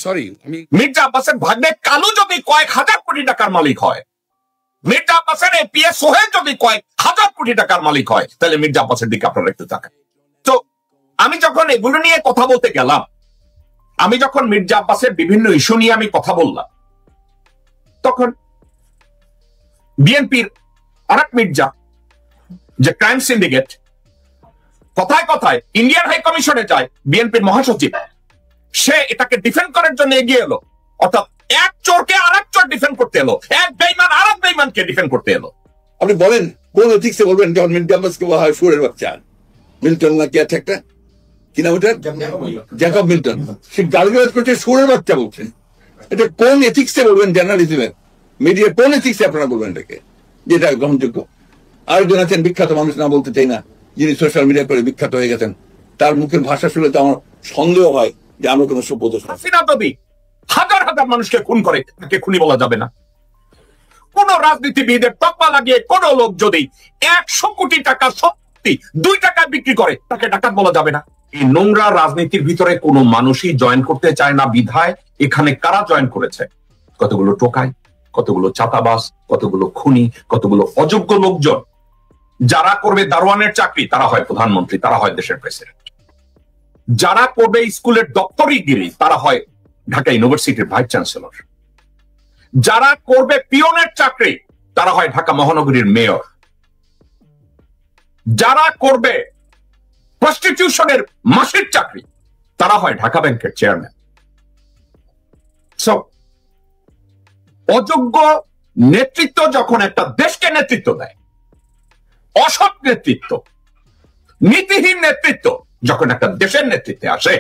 Sorry, Mirza আব্বাসের ভাগ্নে কালু যদি কয়েক হাজার কোটি টাকার মালিক হয়, মির্জা আব্বাসের এপিএস সোহেল যদি কয়েক হাজার কোটি টাকার মালিক হয়, তাহলে মির্জা আব্বাসের দিকে আপনারা একটু তাকান। তো আমি যখন এগুলো নিয়ে কথা বলতে গেলাম, আমি যখন মির্জা আব্বাসের বিভিন্ন ইস্যু নিয়ে আমি কথা বললাম, তখন বিএনপির আরেক মির্জা, যে ক্রাইম সিন্ডিকেট, কথায় কথায় ইন্ডিয়ান হাই কমিশনে যায়, বিএনপির মহাসচিব, সে এটাকে ডিফেন্ড করার জন্য এগিয়ে এলো। অর্থাৎ এক চোরকে আরেক চোর ডিফেন্ড করতে এলো, এক বেঈমান আরেক বেঈমানকে ডিফেন্ড করতে এলো। আপনি বলেন কোন এথিক্সে বলবেন যখন মির্জা আব্বাসকে বলা হয় সুরের বাচ্চা? মিল্টন নাকি আছে একটা, কি নাম ওটা, জ্যাকব মিল্টন, সে গালিগালাজ করছে সুরের বাচ্চা বলছে। এটা কোন এথিক্সে বলবেন? জার্নালিজমের, মিডিয়া কোন এথিক্সে আপনারা বলবেন এটাকে, যেটা গ্রহণযোগ্য? আরেকজন আছেন বিখ্যাত মানুষ, না বলতে চাই না, যিনি সোশ্যাল মিডিয়া করে বিখ্যাত হয়ে গেছেন, তার মুখের ভাষা শুনে তো আমার সন্দেহ হয় যে আমরা কোনো সভ্য দেশ। হাসিনা যদি হাজার হাজার মানুষকে খুন করে, তাকে খুনি বলা যাবে না। কোন রাজনীতিবিদের তকমা লাগিয়ে কোন লোক যদি 100 কোটি টাকা সম্পত্তি 2 টাকায় বিক্রি করে, তাকে ডাকাত বলা যাবে না। এই নোংরা রাজনীতির ভিতরে কোনো মানুষই জয়েন করতে চায় না বিধায় এখানে কারা জয়েন করেছে? কতগুলো টোকাই, কতগুলো চাঁদাবাজ, কতগুলো খুনি, কতগুলো অযোগ্য লোকজন। যারা করবে দারোয়ানের চাকরি, তারা হয় প্রধানমন্ত্রী, তারা হয় দেশের প্রেসিডেন্ট। যারা করবে স্কুলের দপ্তরিগিরি, তারা হয় ঢাকা ইউনিভার্সিটির ভাইস চ্যান্সেলর। যারা করবে পিয়নের চাকরি, তারা হয় ঢাকা মহানগরীর মেয়র। যারা করবে প্রস্টিটিউশনের মাসিক চাকরি, তারা হয় ঢাকা ব্যাংকের চেয়ারম্যান। অযোগ্য নেতৃত্ব যখন একটা দেশকে নেতৃত্ব দেয়, অসৎ নেতৃত্ব, নীতিহীন নেতৃত্ব যখন একটা দেশের নেতৃত্বে আসে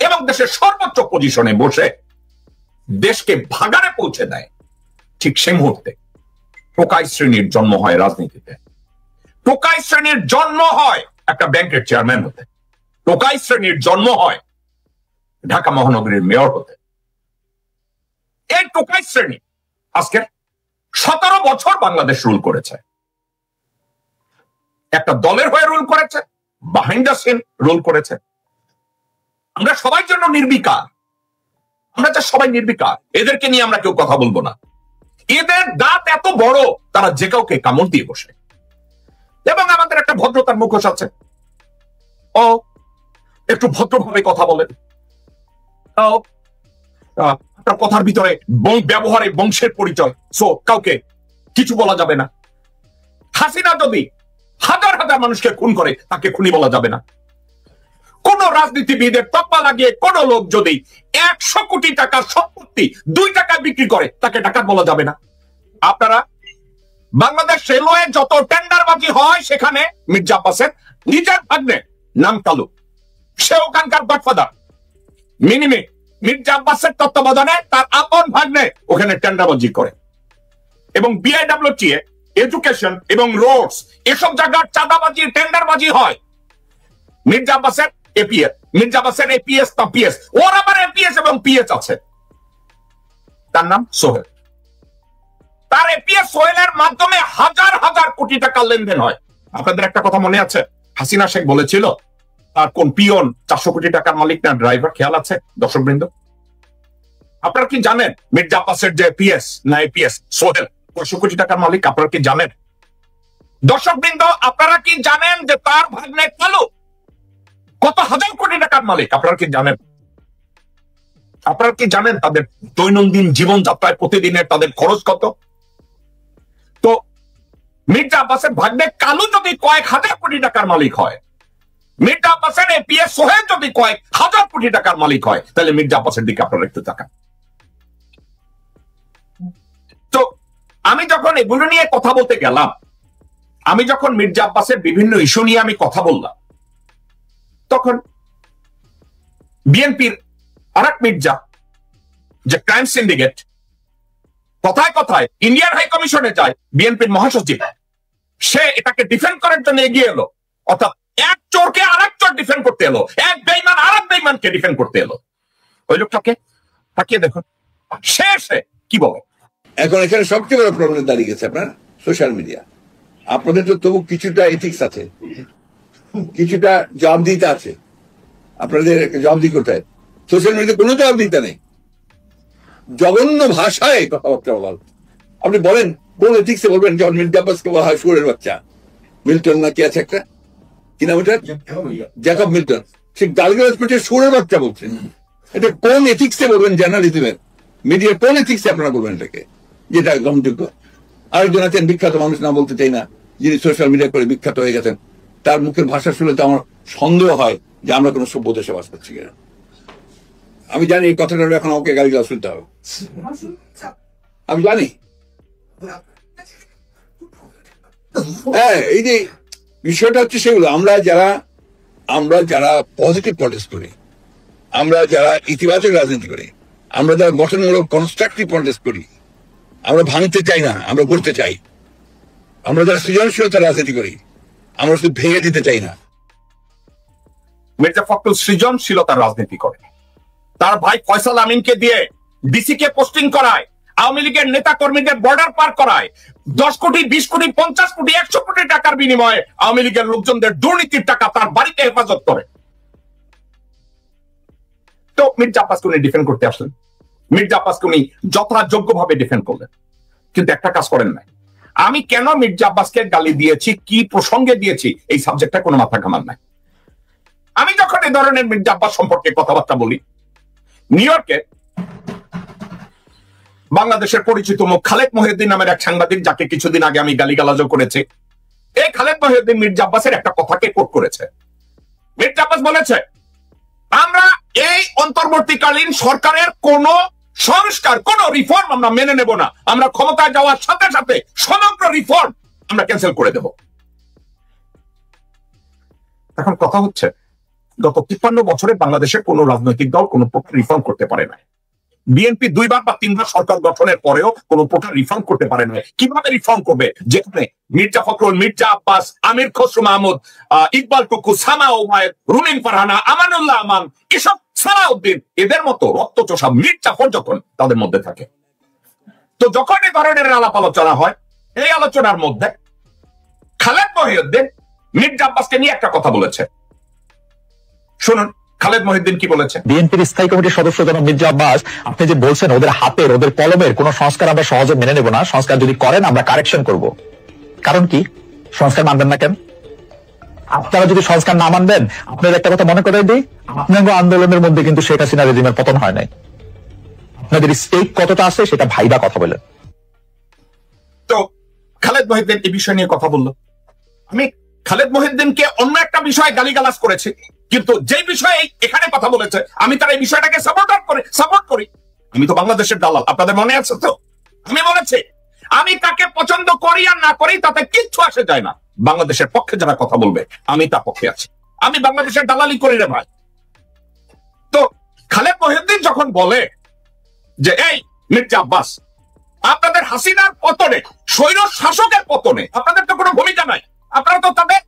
এবং দেশের সর্বোচ্চ পজিশনে বসে দেশকে ভাগাড়ে পৌঁছে দেয়, ঠিক সেই মুহূর্তে টোকাই শ্রেণীর জন্ম হয় রাজনীতিতে। টোকাই শ্রেণীর জন্ম হয় একটা ব্যাংকের চেয়ারম্যান হতে, টোকাই শ্রেণীর জন্ম হয় ঢাকা মহানগরীর মেয়র হতে। এই টোকাই শ্রেণী আজকে 17 বছর বাংলাদেশ রুল করেছে। একটা দলের হয়ে রুল করেছে, বিহাইন্ড দ্য সিন রুল করেছে। আমরা সবার জন্য নির্বিকার, আমরা যা সবাই নির্বিকার, এদেরকে নিয়ে আমরা কেউ কথা বলবো না। এদের দাঁত এত বড়, তারা যে কাউকে কামড় দিয়ে বসে। এবং আমাদের একটা ভদ্রতার মুখোশ আছে, ও একটু ভদ্রভাবে কথা বলেন, আপনার কথার ভিতরে ব্যবহারে বংশের পরিচয়, সো কাউকে কিছু বলা যাবে না। হাসিনা যদি হাজার হাজার মানুষকে খুন করে, তাকে খুনি বলা যাবে না। কোন রাজনীতিবিদের তকমা লাগিয়ে কোন লোক যদি 100 কোটি টাকার সম্পত্তি 2 টাকায় বিক্রি করে, তাকে ডাকাত বলা যাবে না। আপনারা বাংলাদেশ রেলওয়ে যত টেন্ডারবাজি হয়, সেখানে মির্জা আব্বাসের নিজের ভাগ্নে নাম কালু, সে ওখানকার গডফাদার। মিনিমি মির্জা আব্বাসের তত্ত্বাবধানে তার আপন ভাগ্নে ওখানে টেন্ডারবাজি করে। এবং বিআইডব্লিউটিএ, এডুকেশন এবং রোডস, এসব জায়গার চাঁদাবাজি, টেন্ডারবাজি হয় মির্জা আব্বাসের এপিএস। মির্জা আব্বাসের এপিএস তা পিএস, ওর আবার এপিএস এবং পিএস আছে, তার নাম সোহেল। তার এপিএস সোহেলের মাধ্যমে হাজার হাজার কোটি টাকা লেনদেন হয়। আপনাদের একটা কথা মনে আছে, হাসিনা শেখ বলেছিল তার কোন পিয়ন 400 কোটি টাকার মালিক না ড্রাইভার, খেয়াল আছে দর্শকবৃন্দ? আপনারা কি জানেন মির্জা আব্বাসের যে পিএস না এপিএস সোহেল 400 কোটি টাকার মালিক? আপনারা কি জানেন দর্শকবৃন্দ? আপনারা কি জানেন যে তার ভাগ্নে কালু কত হাজার কোটি টাকার মালিক? আপনারা কি জানেন? আপনারা কি জানেন তাদের দৈনন্দিন জীবনযাত্রায় প্রতিদিনের তাদের খরচ কত? তো মির্জা আব্বাসের ভাগ্নে কালু যদি কয়েক হাজার কোটি টাকার মালিক হয়, মির্জা আব্বাসের এপিএস সোহেল যদি কয়েক হাজার কোটি টাকার মালিক হয়, তাহলে মির্জা আব্বাসের দিকে আপনারা একটু তাকান। তো আমি যখন এগুলো নিয়ে কথা বলতে গেলাম, আমি যখন মির্জা আব্বাসের বিভিন্ন ইস্যু নিয়ে আমি কথা বললাম, তখন বিএনপির আরেক মির্জা, যে ক্রাইম সিন্ডিকেট, কথায় কথায় ইন্ডিয়ান হাই কমিশনে যায়, বিএনপির মহাসচিব, সে এটাকে ডিফেন্ড করার জন্য এগিয়ে এলো। অর্থাৎ এক চোরকে আরেক চোর ডিফেন্ড করতে এলো, এক বেঈমান আরেক বেঈমানকে ডিফেন্ড করতে এলো। ওই লোকটাকে তাকিয়ে দেখুন, শেষে কি বলে। এখন এখানে সবচেয়ে বড় প্রবলেম দাঁড়িয়ে গেছে আপনার সোশ্যাল মিডিয়া। আপনাদের তো তবু কিছুটা এথিক্স আছে, কিছুটা জবাবদিহিতা আছে, আপনাদের জবাবদিহি করতে হয়। সোশ্যাল মিডিয়াতে কোনো জবাবদিহিতা নেই, জঘন্য ভাষায় কথাবার্তা বলা। আপনি বলেন কোন এথিক্সে বলবেন যখন মির্জা আব্বাসকে বলা হয় শুয়োরের বাচ্চা? মিল্টন না কি আছে একটা, কি নাম এটা, জ্যাকব মিল্টন, সে গালগালাজ করছে শুয়োরের বাচ্চা বলছেন। এটা কোন এথিক্সে বলবেন জার্নালিজমের, মিডিয়ার কোন এথিক্সে আপনারা বলবেন এটাকে যেটা গ্রহণযোগ্য? আরেকজন আছেন বিখ্যাত মানুষ, না বলতে চাই না, যিনি সোশ্যাল মিডিয়া করে বিখ্যাত হয়ে গেছেন, তার মুখের ভাষা শুনলে তো আমার সন্দেহ হয় যে আমরা কোনো সভ্য দেশে বাস করছি কিনা। আমি জানি এই কথাটা এখন আমাকে গালিগালাজ শুনতে হবে, আমি জানি। হ্যাঁ, এই যে বিষয়টা হচ্ছে সেগুলো, আমরা যারা পজিটিভ পলিটিক্স করি, আমরা যারা ইতিবাচক রাজনীতি করি, আমরা যারা গঠনমূলক কনস্ট্রাকটিভ পলিটিক্স করি, আমরা ভাঙতে চাই না, আমরা করতে চাই। আমরা যারা সৃজনশীলতা রাজনীতি করি, আমরা শুধু ভেঙে দিতে চাই না। মির্জা ফখরুল সৃজনশীলতার রাজনীতি করে, তার ভাই ফয়সাল আমিনকে দিয়ে ডিসি কে পোস্টিং করায়, আওয়ামী লীগের নেতা কর্মীদের বর্ডার পার করায়, 10 কোটি 20 কোটি 50 কোটি 100 কোটি টাকার বিনিময়ে আওয়ামী লীগের লোকজনদের দুর্নীতির টাকা তার বাড়িতে হেফাজত করে। তো মির্জা আব্বাসকে উনি ডিফেন্ড করতে আসলেন, মির্জা আব্বাসকে উনি যথাযোগ্যভাবে ডিফেন্ড করলেন, কিন্তু একটা কাজ করেন নাই। আমি কেন মির্জা আব্বাসকে গালি দিয়েছি, কি প্রসঙ্গে দিয়েছি, এই সাবজেক্টটা কোনো মাথা ঘামান নাই। আমি যখন এই ধরনের মির্জা আব্বাস সম্পর্কে কথাবার্তা বলি, নিউ ইয়র্কে বাংলাদেশের পরিচিত মুখ খালেদ মহিউদ্দিন নামের এক সাংবাদিক, যাকে কিছুদিন আগে আমি গালিগালাজও করেছি, এই খালেদ মহিউদ্দিন মির্জা আব্বাসের একটা কথাকে কোট করেছে। মির্জা আব্বাস বলেছে, আমরা এই অন্তর্বর্তীকালীন সরকারের কোন সংস্কার, কোন রিফর্ম আমরা মেনে নেব না, আমরা ক্ষমতায় যাওয়ার সাথে সাথে সমগ্র রিফর্ম আমরা ক্যান্সেল করে দেব। এখন কথা হচ্ছে, গত 53 বছরে বাংলাদেশের কোন রাজনৈতিক দল কোন প্রকার রিফর্ম করতে পারে না। বিএনপি 2বার বা 3বার সরকার গঠনের পরেও কোন প্রকার রিফর্ম করতে পারে না। কিভাবে রিফর্ম করবে? যেখানে মির্জা ফখরুল, মির্জা আব্বাস, আমির খসরু মাহমুদ, ইকবাল টুকু, সানা ওমায়েদ, রুমিন ফারহানা, আমানুল্লাহ আমান, এসব সালাউদ্দিন, এদের মতো রক্তচোষা মির্জাফর যখন তাদের মধ্যে থাকে, তো যখন এই ধরনের আলাপ আলোচনা হয়, এই আলোচনার মধ্যে খালেদ মহিউদ্দিন মির্জা আব্বাসকে নিয়ে একটা কথা বলেছে। শুনুন খালেদ মহিউদ্দিন কি বলেছে। বিএনপির স্থায়ী কমিটির সদস্য জনাব মির্জা আব্বাস, আপনি যে বলছেন ওদের হাতের, ওদের কলমের কোন সংস্কার আমরা সহজে মেনে নেব না, সংস্কার যদি করেন আমরা কারেকশন করব। কারণ কি? সংস্কার মানবেন না কেন? আপনারা যদি সংস্কার না মানবেন, আপনাদের একটা কথা মনে করে দিই, আপনাদের আন্দোলনের মধ্যে কিন্তু শেখ হাসিনা রেজিমের পতন হয় নাই। আপনাদের স্টেক কতটা আছে সেটা ভাইবা কথা বলেন। তো খালেদ মহিউদ্দিন এই বিষয় নিয়ে কথা বললো। আমি খালেদ মহিউদ্দিনকে অন্য একটা বিষয়ে গালিগালাজ করেছি, কিন্তু যে বিষয়ে এখানে কথা বলেছে আমি তার এই বিষয়টাকে সাপোর্ট করি। আমি তো বাংলাদেশের দালাল, আপনাদের মনে আছে তো? আমি বলেছি আমি তাকে পছন্দ করি আর না করি তাতে কিচ্ছু আসে যায় না। বাংলাদেশের পক্ষে যারা কথা বলবে আমি তার পক্ষে আছি, আমি বাংলাদেশের দালালি করি রে ভাই। তো খালেদ মহিউদ্দিন যখন বলে যে এই মির্জা আব্বাস, আপনাদের হাসিনার পতনে, স্বৈর শাসকের পতনে আপনাদের তো কোনো ভূমিকা নাই, আপনারা তো তাদের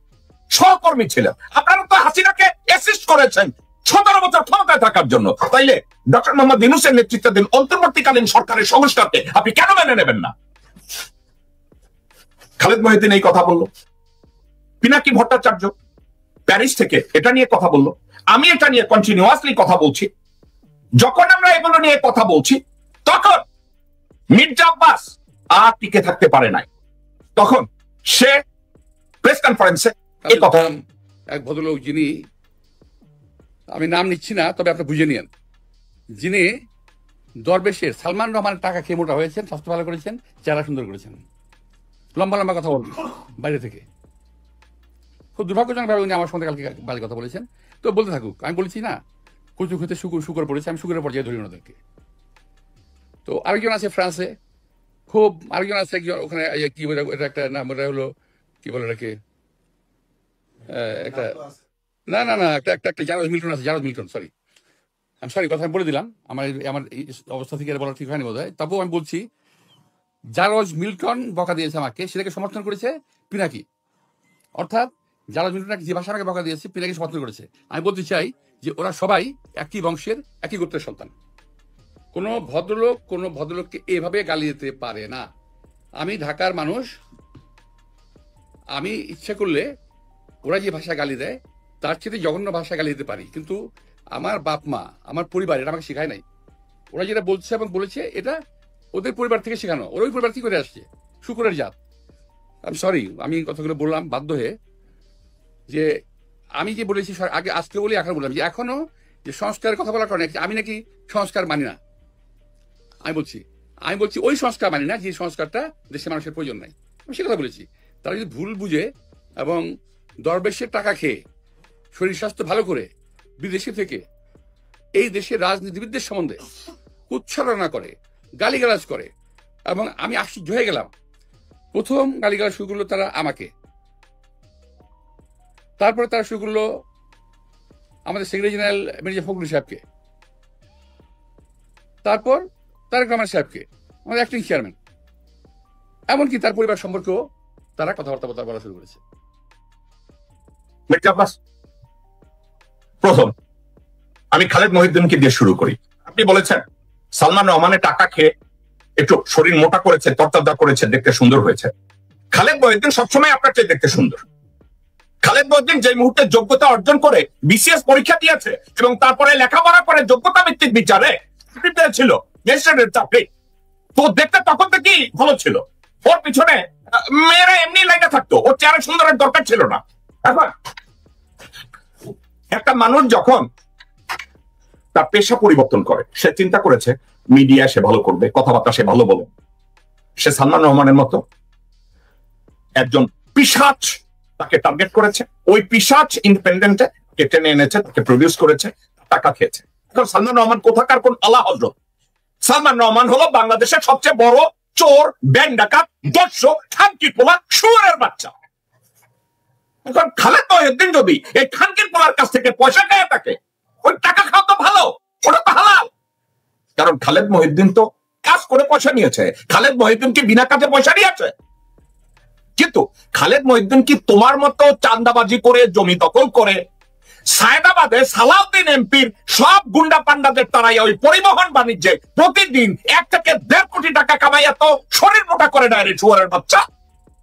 সহকর্মী ছিলেন, আপনারা তো হাসিনাকে অ্যাসিস্ট করেছেন 17 বছর ক্ষমতায় থাকার জন্য, তাইলে ডক্টর মোহাম্মদ ইউনূসের নেতৃত্বাধীন অন্তর্বর্তীকালীন সরকারের সংস্কারকে আপনি কেন মেনে নেবেন না? খালেদ মহিউদ্দিন এই কথা বলল। পিনাকি ভট্টাচার্য প্যারিস থেকে এটা নিয়ে কথা বলল। আমি এটা নিয়ে কন্টিনিউয়াসলি কথা বলছি। যখন আমরা এগুলো নিয়ে কথা বলছি তখন মির্জা আব্বাস আর টিকে থাকতে পারে নাই, তখন সে প্রেস কনফারেন্সে এই কথা। এক ভদ্রলোক, যিনি, আমি নাম নিচ্ছি না, তবে আপনি বুঝে নিয়েন, যিনি দরবেশের সালমান রহমানের টাকা খেয়ে মোটা হয়েছেন, স্বাস্থ্য ভালো করেছেন, চেহারা সুন্দর করেছেন, লম্বা লম্বা কথা বলবেন বাইরে থেকে। খুব দুর্ভাগ্যজনকভাবে উনি আমার সঙ্গে কালকে বাজে কথা বলেছেন। তো বলতে থাকুক, আমি বলেছি না কচু খেতে শুকর পড়েছে, আমি শুকরের পর্যায়ে ধরি ওনাদেরকে। তো আরেকজন আছে ফ্রান্সে, খুব আরেকজন আছে একজন ওখানে, কি বলে এটা একটা নাম, ওটা হলো কি বলে এটাকে, একটা না না না একটা একটা একটা জারজ মিল্টন আছে, জারজ মিল্টন, সরি আমি কথা বলে দিলাম, আমার এই অবস্থা থেকে বলা ঠিক হয়নি বোধ হয়। তবুও আমি বলছি, জারজ মিল্টন বকা দিয়েছে আমাকে, সেটাকে সমর্থন করেছে পিনাকি। অর্থাৎ জারজ মিল্টন যে ভাষা আমাকে বকা দিয়েছে, পিনাকি সমর্থন করেছে। আমি বলতে চাই যে ওরা সবাই একই বংশের, একই গোত্রের সন্তান। কোনো ভদ্রলোককে এভাবে গালি দিতে পারে না। আমি ঢাকার মানুষ, আমি ইচ্ছা করলে ওরা যে ভাষা গালি দেয় তার চেয়ে জঘন্য ভাষা গালি দিতে পারি, কিন্তু আমার বাপ মা, আমার পরিবার এটা আমাকে শেখায় নাই। ওরা যেটা বলছে এবং বলেছে এটা ওদের পরিবার থেকে শেখানো, ওরা ওই পরিবার থেকে করে আসছে, শুকুরের জাত। আমি সরি, আমি কথাগুলো বললাম বাধ্য হয়ে, যে আমি যে বলেছি আগে, আজকে বলি এখন বললাম যে এখনো যে সংস্কারের কথা বলার কারণে আমি নাকি সংস্কার মানি না। আমি বলছি ওই সংস্কার মানি না যে সংস্কারটা দেশের মানুষের প্রয়োজন নাই। আমি সে কথা বলেছি। তারা যদি ভুল বুঝে এবং দরবেশের টাকা খেয়ে শরীর স্বাস্থ্য ভালো করে বিদেশে থেকে এই দেশের রাজনীতিবিদদের সম্বন্ধে উচ্চারণা করে, গালিগালাজ করে, এবং আমি আশ্চর্য হয়ে গেলাম। প্রথম গালিগালাজ শুরু করলো তারা আমাকে, তারপরে তারা শুরু করলো আমাদের সেক্রেটারি জেনারেল মির্জা ফখরুল সাহেবকে, তারপর তারেক রহমান সাহেবকে, আমাদের অ্যাক্টিং চেয়ারম্যান, এমনকি তার পরিবার সম্পর্কেও তারা কথাবার্তা বলা শুরু করেছে। মির্জা আব্বাস, প্রথম আমি খালেদ মহিউদ্দিনকে দিয়ে শুরু করি। আপনি বলেছেন সালমান রহমানের টাকা খেয়ে একটু শরীর মোটা করেছে, তরতাজা করেছে, দেখতে সুন্দর হয়েছে। খালেদ মহিউদ্দিন সবসময় আপনার চেয়ে দেখতে সুন্দর। খালেদ মহিউদ্দিন যে মুহূর্তে যোগ্যতা অর্জন করে বিসিএস পরীক্ষা দিয়েছে এবং তারপরে লেখাপড়া করে যোগ্যতা ভিত্তিক বিচারে ছিল ম্যাজিস্ট্রেটের চাকরি, তো দেখতে তখন থেকেই ভালো ছিল। ওর পিছনে মেয়েরা এমনি লাইনে থাকতো, ওর চেহারা সুন্দরের দরকার ছিল না। এখন একটা মানুষ যখন তার পেশা পরিবর্তন করে, সে চিন্তা করেছে মিডিয়া সে ভালো করবে, কথাবার্তা সে ভালো বলে। সে সালমান রহমানের মতো একজন পিশাচ তাকে টার্গেট করেছে, ওই পিশাচ ইন্ডিপেন্ডেন্টে টেনে এনেছে, তাকে প্রডিউস করেছে, টাকা খেয়েছে। এখন সালমান রহমান কোথাকার কোন আলা হজরত? সালমান রহমান হলো বাংলাদেশের সবচেয়ে বড় চোর, ব্যাংক ডাকাত, দর্শক, খানকির পোলা, শুয়োরের বাচ্চা। এখন খালেদ মহিউদ্দিন যদি এই খানকির পোলার কাছ থেকে পয়সা খেয়ে থাকে, ওই টাকা খাওয়া তো ভালো, ওটা তো হালাল। কারণ খালেদ মহিউদ্দিন তো কাজ করে পয়সা নিয়েছে। খালেদ মহিউদ্দিন কি বিনা কাজে পয়সা নিয়েছে? কিন্তু খালেদ মহিউদ্দিন কি তোমার মতো চাঁদাবাজি করে, জমি দখল করে, সায়দাবাদে সালাউদ্দিন এমপির সব গুন্ডা পান্ডাদের তারাই ওই পরিবহন বাণিজ্যে প্রতিদিন 1 থেকে 1.5 কোটি টাকা কামাইয়া তো শরীর মোটা করে না রে শুয়োরের বাচ্চা,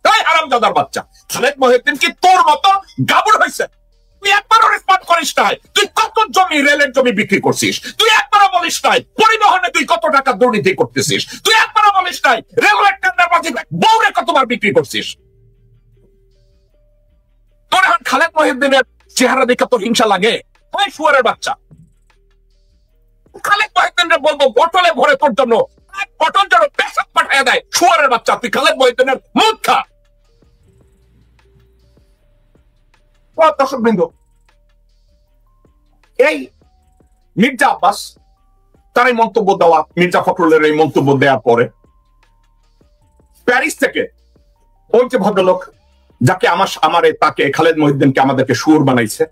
তাই হারামজাদার বাচ্চা। খালেদ মহিউদ্দিন কি তোর মতো গাবুর হয়েছে? তুই একবারও রেসপন্ড করিস নাই। তুই কত জমি, রেলের জমি বিক্রি করছিস? তুই একবারও বলিস নাই পরিবহনে তুই কত টাকা দুর্নীতি করতেছিস? তুই একবারও বলিস নাই রেলওয়ে টেন্ডারবাজি বউরে কতবার বিক্রি করছিস? তোর এখন খালেদ মহিউদ্দিনের চেহারা দেখে তোর হিংসা লাগে? ওই শুয়োরের বাচ্চা। খালেদ মহিউদ্দিনের বলবো বটলে ভরে তোর জন্য বটল যেন পেশাব পাঠায় দেয়। শুয়োরের বাচ্চা, তুই খালেদ মহিউদ্দিনের মুখ খা। দর্শক বৃন্দ, এই মির্জা আব্বাস তার এই মন্তব্য দেওয়া, মির্জা ফখরুলের এই মন্তব্য দেওয়ার পরে প্যারিস থেকে ওই যে ভদ্রলোক যাকে তাকে খালেদ মহিউদ্দিনকে আমাদেরকে শুয়োর বানাইছে,